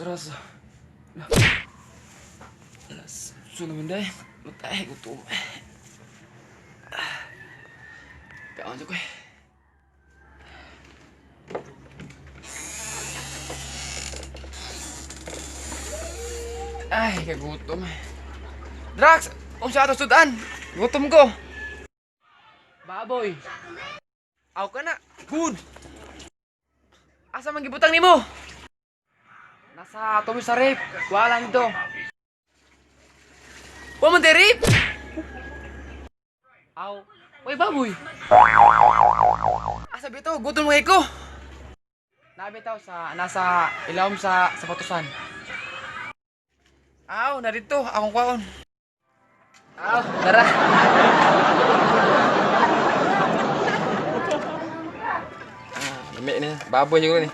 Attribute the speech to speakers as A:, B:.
A: rasa. Sudah benda matay gutom. Kaon sa ko. Ay, kagutom. Drax, unsa ato sudan? Gutom ko. Baboy. Aw ka na. Good. Asa man gibutang nimo? Nasa tumi sa rep. Wala nito. Wa man rep. Aw, oy baboy. Asa bitaw gutom mo ko. Nabitaw sa nasa ilawom sa patusan. Aw, narito akong kwaon. Aw, tara. Dami na, baboy siguro ni.